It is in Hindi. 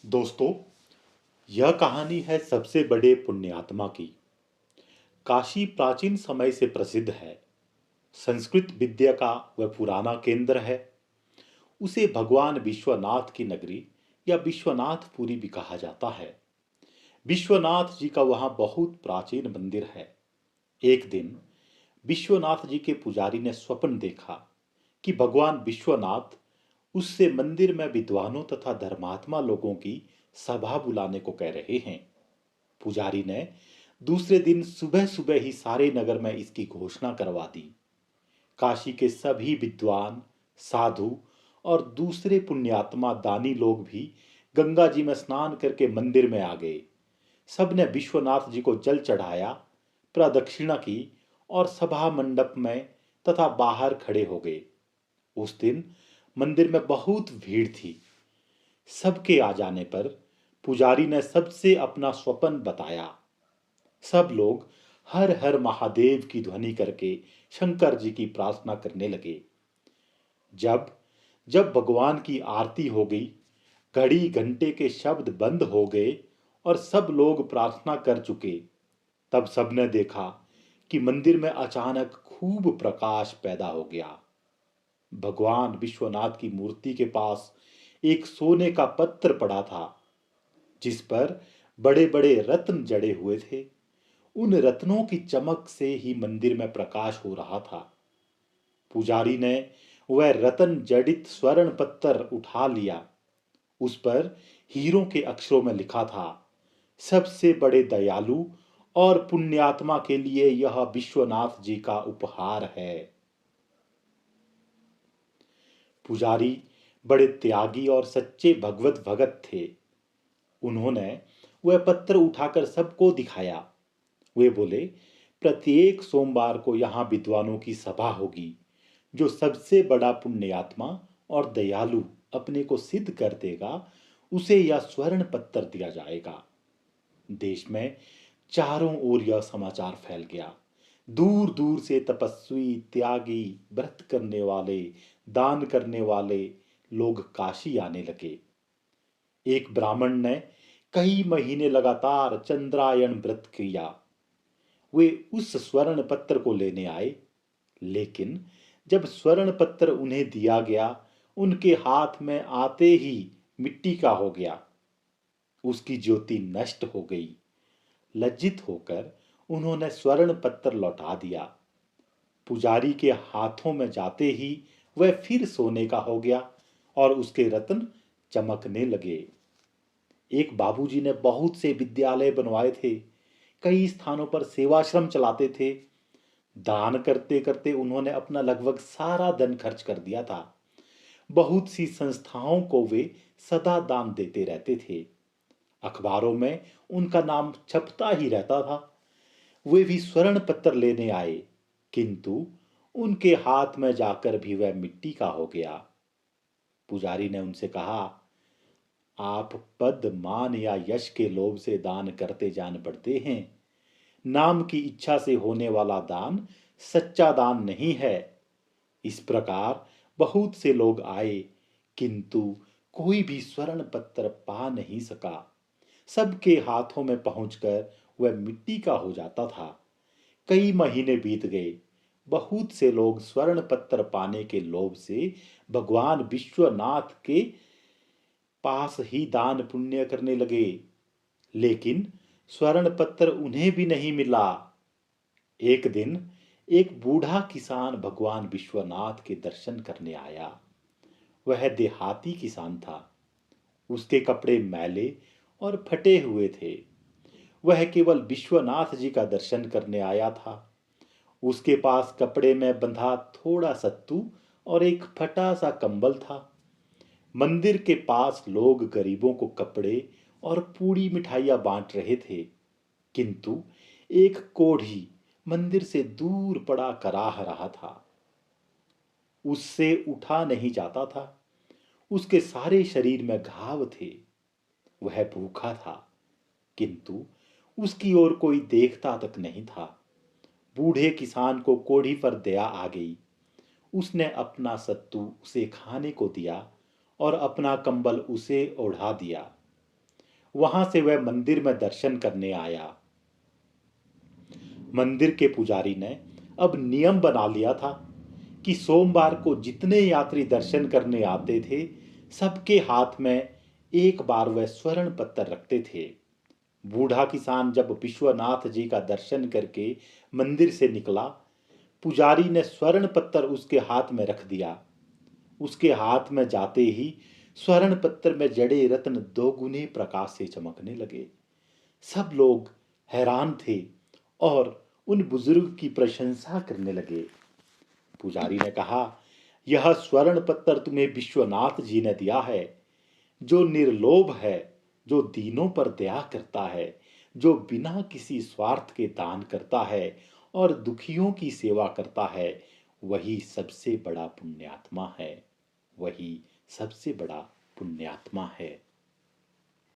दोस्तों, यह कहानी है सबसे बड़े पुण्यात्मा की। काशी प्राचीन समय से प्रसिद्ध है। संस्कृत विद्या का वह पुराना केंद्र है। उसे भगवान विश्वनाथ की नगरी या विश्वनाथपुरी भी कहा जाता है। विश्वनाथ जी का वहाँ बहुत प्राचीन मंदिर है। एक दिन विश्वनाथ जी के पुजारी ने स्वप्न देखा कि भगवान विश्वनाथ उससे मंदिर में विद्वानों तथा धर्मात्मा लोगों की सभा बुलाने को कह रहे हैं। पुजारी ने दूसरे दिन सुबह सुबह ही सारे नगर में इसकी घोषणा करवा दी। काशी के सभी विद्वान, साधु और दूसरे पुण्यात्मा दानी लोग भी गंगा जी में स्नान करके मंदिर में आ गए। सबने विश्वनाथ जी को जल चढ़ाया, प्रदक्षिणा की और सभा मंडप में तथा बाहर खड़े हो गए। उस दिन मंदिर में बहुत भीड़ थी। सबके आ जाने पर पुजारी ने सबसे अपना स्वप्न बताया। सब लोग हर हर महादेव की ध्वनि करके शंकर जी की प्रार्थना करने लगे। जब जब भगवान की आरती हो गई, घड़ी घंटे के शब्द बंद हो गए और सब लोग प्रार्थना कर चुके, तब सबने देखा कि मंदिर में अचानक खूब प्रकाश पैदा हो गया। भगवान विश्वनाथ की मूर्ति के पास एक सोने का पत्र पड़ा था, जिस पर बड़े बड़े रत्न जड़े हुए थे। उन रत्नों की चमक से ही मंदिर में प्रकाश हो रहा था। पुजारी ने वह रत्न जड़ित स्वर्ण पत्थर उठा लिया। उस पर हीरों के अक्षरों में लिखा था, सबसे बड़े दयालु और पुण्यात्मा के लिए यह विश्वनाथ जी का उपहार है। पुजारी बड़े त्यागी और सच्चे भगवत भगत थे। उन्होंने वह पत्र उठाकर सबको दिखाया। वे बोले, प्रत्येक सोमवार को यहां विद्वानों की सभा होगी। जो सबसे बड़ा पुण्यात्मा और दयालु अपने को सिद्ध कर देगा, उसे यह स्वर्ण पत्र दिया जाएगा। देश में चारों ओर यह समाचार फैल गया। दूर दूर से तपस्वी, त्यागी, व्रत करने वाले, दान करने वाले लोग काशी आने लगे। एक ब्राह्मण ने कई महीने लगातार चंद्रायण व्रत किया। वे उस स्वर्ण पत्र को लेने आए, लेकिन जब स्वर्ण पत्र उन्हें दिया गया, उनके हाथ में आते ही मिट्टी का हो गया। उसकी ज्योति नष्ट हो गई। लज्जित होकर उन्होंने स्वर्ण पत्र लौटा दिया। पुजारी के हाथों में जाते ही वह फिर सोने का हो गया और उसके रत्न चमकने लगे। एक बाबूजी ने बहुत से विद्यालय बनवाए थे। कई स्थानों पर सेवाश्रम चलाते थे। दान करते करते उन्होंने अपना लगभग सारा धन खर्च कर दिया था। बहुत सी संस्थाओं को वे सदा दान देते रहते थे। अखबारों में उनका नाम छपता ही रहता था। वे भी स्वर्ण पत्र लेने आए, किंतु उनके हाथ में जाकर भी वह मिट्टी का हो गया। पुजारी ने उनसे कहा, आप पद, मान या यश के लोभ से दान करते जान पड़ते हैं। नाम की इच्छा से होने वाला दान सच्चा दान नहीं है। इस प्रकार बहुत से लोग आए, किंतु कोई भी स्वर्ण पत्र पा नहीं सका। सबके हाथों में पहुंचकर वह मिट्टी का हो जाता था। कई महीने बीत गए। बहुत से लोग स्वर्ण पत्र पाने के लोभ से भगवान विश्वनाथ के पास ही दान पुण्य करने लगे, लेकिन स्वर्ण पत्र उन्हें भी नहीं मिला। एक दिन एक बूढ़ा किसान भगवान विश्वनाथ के दर्शन करने आया। वह देहाती किसान था। उसके कपड़े मैले और फटे हुए थे। वह केवल विश्वनाथ जी का दर्शन करने आया था। उसके पास कपड़े में बंधा थोड़ा सत्तू और एक फटा सा कंबल था। मंदिर के पास लोग गरीबों को कपड़े और पूरी मिठाइयां बांट रहे थे, किंतु एक कोढ़ी मंदिर से दूर पड़ा कराह रहा था। उससे उठा नहीं जाता था। उसके सारे शरीर में घाव थे। वह भूखा था, किंतु उसकी ओर कोई देखता तक नहीं था। बूढ़े किसान को कोढ़ी पर दया आ गई। उसने अपना सत्तू उसे खाने को दिया और अपना कंबल उसे ओढ़ा दिया। वहां से वह मंदिर में दर्शन करने आया। मंदिर के पुजारी ने अब नियम बना लिया था कि सोमवार को जितने यात्री दर्शन करने आते थे, सबके हाथ में एक बार वह स्वर्ण पत्थर रखते थे। बूढ़ा किसान जब विश्वनाथ जी का दर्शन करके मंदिर से निकला, पुजारी ने स्वर्ण पत्थर उसके हाथ में रख दिया। उसके हाथ में जाते ही स्वर्ण पत्थर में जड़े रत्न दोगुने प्रकाश से चमकने लगे। सब लोग हैरान थे और उन बुजुर्ग की प्रशंसा करने लगे। पुजारी ने कहा, यह स्वर्ण पत्थर तुम्हें विश्वनाथ जी ने दिया है, जो निर्लोभ है, जो दीनों पर दया करता है, जो बिना किसी स्वार्थ के दान करता है और दुखियों की सेवा करता है, वही सबसे बड़ा पुण्यात्मा है। वही सबसे बड़ा पुण्यात्मा है।